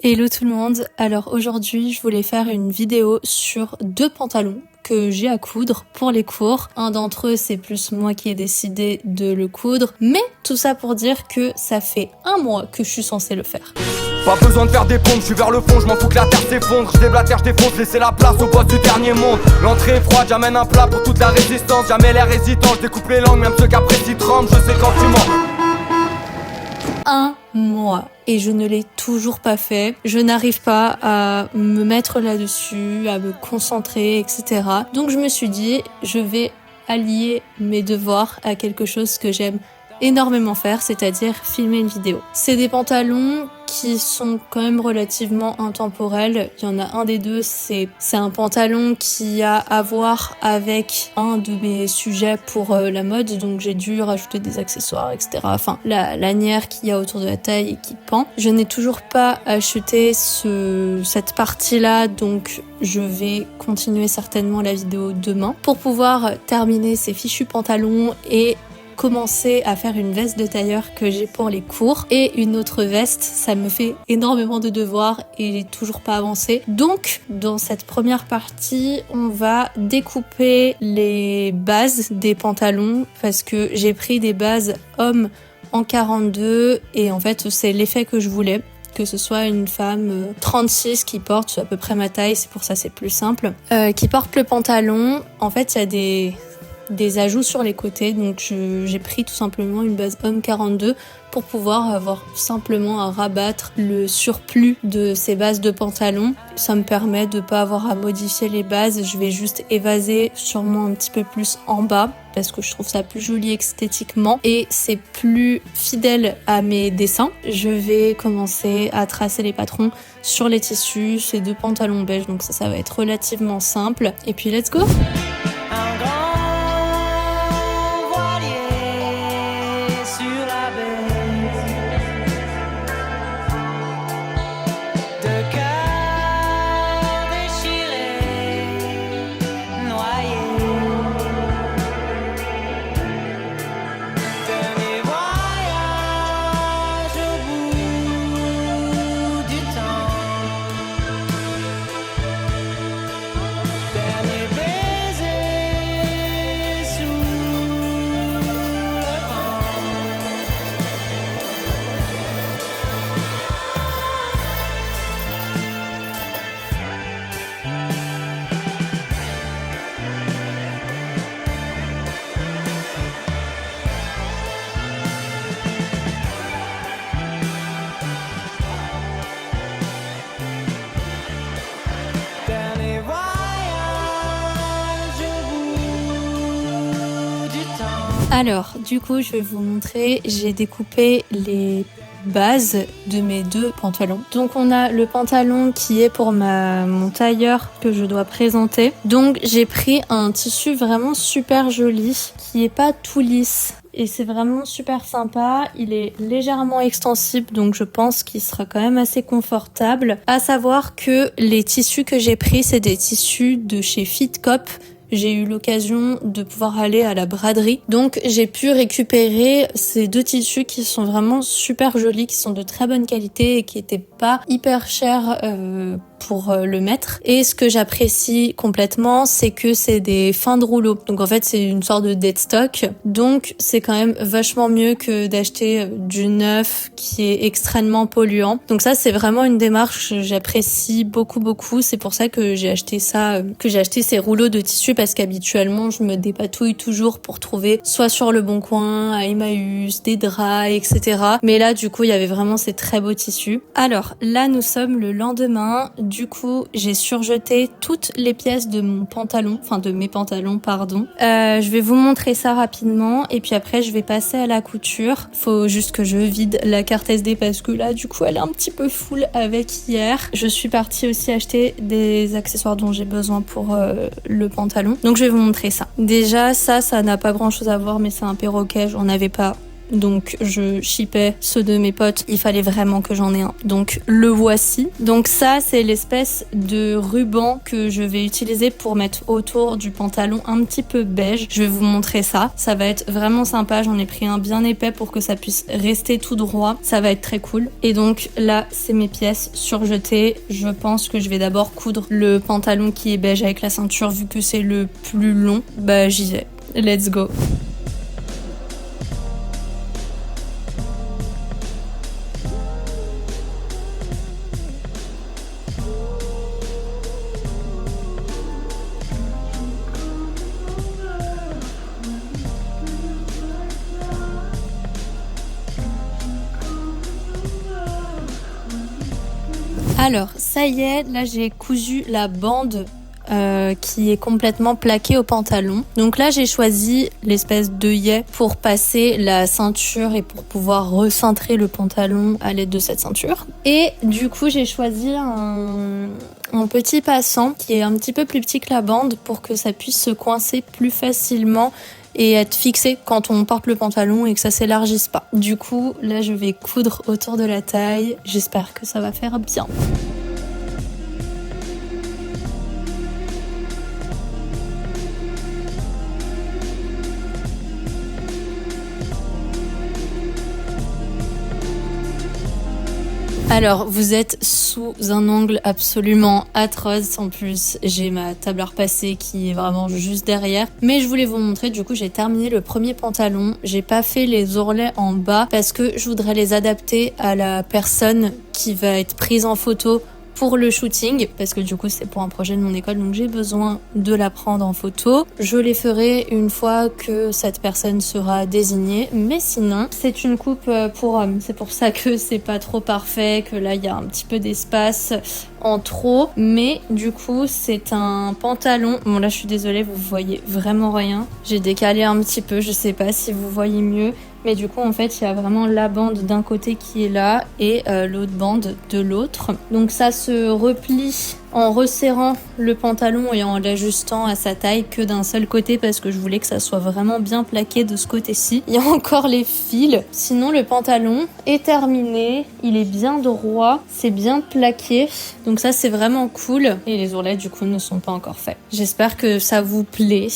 Hello tout le monde, alors aujourd'hui je voulais faire une vidéo sur 2 pantalons que j'ai à coudre pour les cours. Un d'entre eux c'est plus moi qui ai décidé de le coudre, mais tout ça pour dire que ça fait 1 mois que je suis censée le faire. Pas besoin de faire des pompes, je suis vers le fond, je m'en fous que la terre s'effondre. Je déblatère, je défonce, laissez la place au boss du dernier monde. L'entrée est froide, j'amène un plat pour toute la résistance. Jamais l'air hésitant, je découpe les langues, même ceux qu'apprécient tremblent. Je sais quand tu mens. 1 mois et je ne l'ai toujours pas fait. Je n'arrive pas à me mettre là-dessus, à me concentrer, etc. Donc je me suis dit, je vais allier mes devoirs à quelque chose que j'aime énormément faire, c'est-à-dire filmer une vidéo. C'est des pantalons qui sont quand même relativement intemporels. Il y en a un des deux, c'est un pantalon qui a à voir avec un de mes sujets pour la mode, donc j'ai dû rajouter des accessoires, etc. Enfin, la lanière qu'il y a autour de la taille et qui pend. Je n'ai toujours pas acheté cette partie-là, donc je vais continuer certainement la vidéo demain pour pouvoir terminer ces fichus pantalons et commencer à faire une veste de tailleur que j'ai pour les cours et une autre veste. Ça me fait énormément de devoirs et j'ai toujours pas avancé. Donc dans cette première partie, on va découper les bases des pantalons parce que j'ai pris des bases hommes en 42 et en fait c'est l'effet que je voulais. Que ce soit une femme 36 qui porte, c'est à peu près ma taille, c'est pour ça c'est plus simple, qui porte le pantalon. En fait il y a des ajouts sur les côtés, donc j'ai pris tout simplement une base homme 42 pour pouvoir avoir simplement à rabattre le surplus de ces bases de pantalon. Ça me permet de pas avoir à modifier les bases, je vais juste évaser sûrement un petit peu plus en bas parce que je trouve ça plus joli esthétiquement et c'est plus fidèle à mes dessins. Je vais commencer à tracer les patrons sur les tissus, ces 2 pantalons beige, donc ça va être relativement simple et puis let's go. Alors, du coup, je vais vous montrer, j'ai découpé les bases de mes 2 pantalons. Donc on a le pantalon qui est pour mon tailleur que je dois présenter. Donc j'ai pris un tissu vraiment super joli qui est pas tout lisse. Et c'est vraiment super sympa, il est légèrement extensible donc je pense qu'il sera quand même assez confortable. À savoir que les tissus que j'ai pris c'est des tissus de chez Fitcop. J'ai eu l'occasion de pouvoir aller à la braderie. Donc j'ai pu récupérer ces 2 tissus qui sont vraiment super jolis, qui sont de très bonne qualité et qui étaient pas hyper chers pour le mettre. Et ce que j'apprécie complètement, c'est que c'est des fins de rouleau. Donc en fait, c'est une sorte de dead stock. Donc c'est quand même vachement mieux que d'acheter du neuf qui est extrêmement polluant. Donc ça, c'est vraiment une démarche que j'apprécie beaucoup. C'est pour ça que j'ai acheté ça, que j'ai acheté ces rouleaux de tissu parce qu'habituellement, je me dépatouille toujours pour trouver soit sur Le Bon Coin, à Emmaüs, des draps, etc. Mais là, du coup, il y avait vraiment ces très beaux tissus. Alors là, nous sommes le lendemain. Du coup, j'ai surjeté toutes les pièces de mon pantalon, enfin de mes pantalons, pardon. Je vais vous montrer ça rapidement et puis après, je vais passer à la couture. Faut juste que je vide la carte SD parce que là, du coup, elle est un petit peu full avec hier. Je suis partie aussi acheter des accessoires dont j'ai besoin pour le pantalon. Donc, je vais vous montrer ça. Déjà, ça n'a pas grand chose à voir, mais c'est un perroquet. J'en avais pas donc je shippais ceux de mes potes, il fallait vraiment que j'en ai un. Donc le voici. Donc ça, c'est l'espèce de ruban que je vais utiliser pour mettre autour du pantalon un petit peu beige. Je vais vous montrer ça. Ça va être vraiment sympa. J'en ai pris un bien épais pour que ça puisse rester tout droit. Ça va être très cool. Et donc là, c'est mes pièces surjetées. Je pense que je vais d'abord coudre le pantalon qui est beige avec la ceinture vu que c'est le plus long. Bah j'y vais. Let's go. Alors, ça y est, là j'ai cousu la bande qui est complètement plaquée au pantalon. Donc là, j'ai choisi l'espèce d'œillet pour passer la ceinture et pour pouvoir recentrer le pantalon à l'aide de cette ceinture. Et du coup, j'ai choisi un petit passant qui est un petit peu plus petit que la bande pour que ça puisse se coincer plus facilement et être fixé quand on porte le pantalon et que ça s'élargisse pas. Du coup, là, je vais coudre autour de la taille. J'espère que ça va faire bien. Alors, vous êtes sous un angle absolument atroce. En plus, j'ai ma table à repasser qui est vraiment juste derrière. Mais je voulais vous montrer, du coup, j'ai terminé le premier pantalon. J'ai pas fait les ourlets en bas parce que je voudrais les adapter à la personne qui va être prise en photo pour le shooting, parce que du coup c'est pour un projet de mon école, donc j'ai besoin de la prendre en photo. Je les ferai une fois que cette personne sera désignée, mais sinon c'est une coupe pour homme. C'est pour ça que c'est pas trop parfait, que là il y a un petit peu d'espace en trop, mais du coup c'est un pantalon. Bon là je suis désolée, vous voyez vraiment rien. J'ai décalé un petit peu, je sais pas si vous voyez mieux. Mais du coup, en fait, il y a vraiment la bande d'un côté qui est là et l'autre bande de l'autre. Donc ça se replie en resserrant le pantalon et en l'ajustant à sa taille que d'un seul côté parce que je voulais que ça soit vraiment bien plaqué de ce côté-ci. Il y a encore les fils. Sinon, le pantalon est terminé. Il est bien droit. C'est bien plaqué. Donc ça, c'est vraiment cool. Et les ourlets, du coup, ne sont pas encore faits. J'espère que ça vous plaît.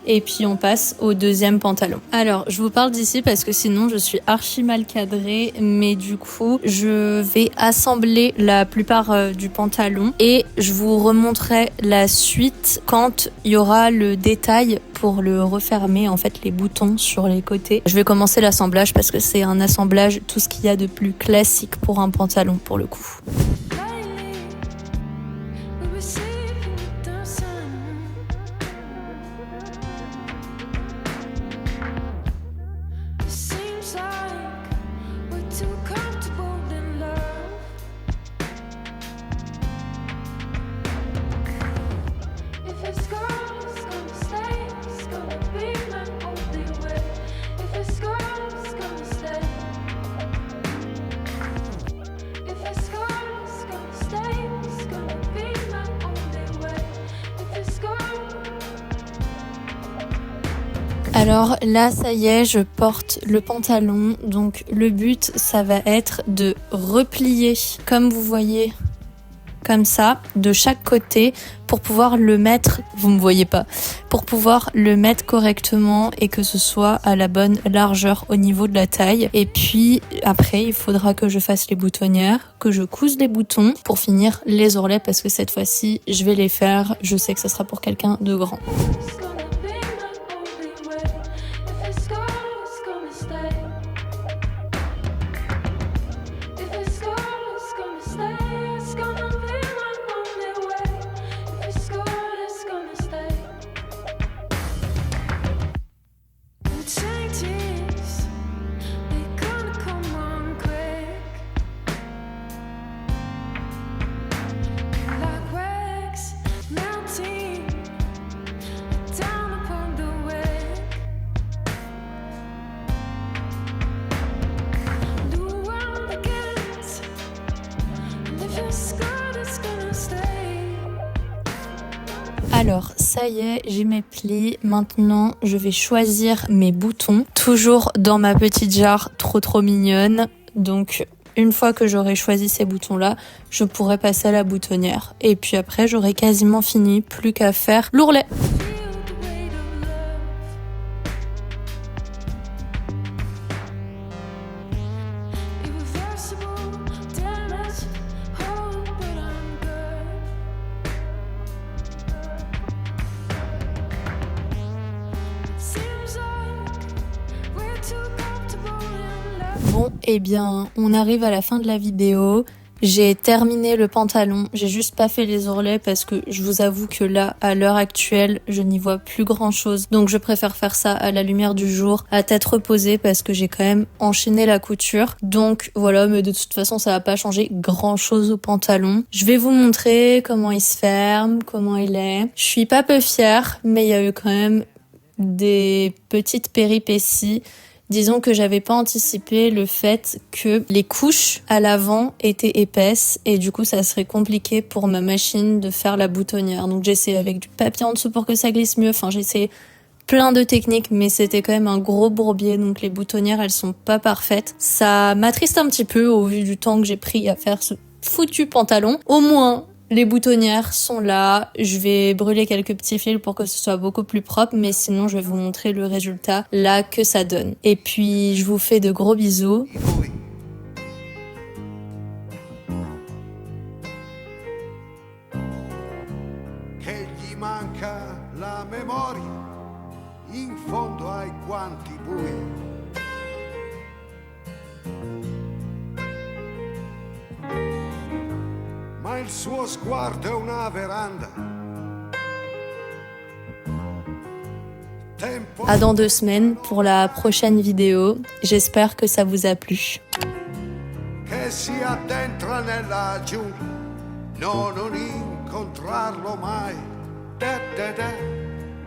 Et puis on passe au deuxième pantalon. Alors, je vous parle d'ici parce que sinon je suis archi mal cadrée, mais du coup, je vais assembler la plupart du pantalon et je vous remontrerai la suite quand il y aura le détail pour le refermer, en fait, les boutons sur les côtés. Je vais commencer l'assemblage parce que c'est un assemblage, tout ce qu'il y a de plus classique pour un pantalon pour le coup. Alors là, ça y est, je porte le pantalon. Donc le but, ça va être de replier, comme vous voyez, comme ça, de chaque côté, pour pouvoir le mettre, vous me voyez pas, pour pouvoir le mettre correctement et que ce soit à la bonne largeur au niveau de la taille. Et puis après, il faudra que je fasse les boutonnières, que je couse les boutons pour finir les ourlets parce que cette fois-ci, je vais les faire. Je sais que ce sera pour quelqu'un de grand. Alors, ça y est, j'ai mes plis. Maintenant, je vais choisir mes boutons. Toujours dans ma petite jarre trop mignonne. Donc, une fois que j'aurai choisi ces boutons-là, je pourrai passer à la boutonnière. Et puis après, j'aurai quasiment fini. Plus qu'à faire l'ourlet. Bon, eh bien, on arrive à la fin de la vidéo. J'ai terminé le pantalon, j'ai juste pas fait les ourlets parce que je vous avoue que là, à l'heure actuelle, je n'y vois plus grand chose. Donc je préfère faire ça à la lumière du jour, à tête reposée parce que j'ai quand même enchaîné la couture. Donc voilà, mais de toute façon, ça va pas changer grand chose au pantalon. Je vais vous montrer comment il se ferme, comment il est. Je suis pas peu fière, mais il y a eu quand même des petites péripéties. Disons que j'avais pas anticipé le fait que les couches à l'avant étaient épaisses et du coup ça serait compliqué pour ma machine de faire la boutonnière. Donc j'ai essayé avec du papier en dessous pour que ça glisse mieux. Enfin j'ai essayé plein de techniques mais c'était quand même un gros bourbier donc les boutonnières elles sont pas parfaites. Ça m'attriste un petit peu au vu du temps que j'ai pris à faire ce foutu pantalon. Au moins les boutonnières sont là, je vais brûler quelques petits fils pour que ce soit beaucoup plus propre, mais sinon je vais vous montrer le résultat là que ça donne. Et puis je vous fais de gros bisous. Che gli manca la memoria, in fondo ai guanti bui. Ma il suo sguardo è una veranda. À dans 2 semaines pour la prochaine vidéo. J'espère que ça vous a plu. Che si addentra nella giungla, no, non incontrarlo mai. Da, da, da,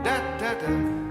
da, da, da.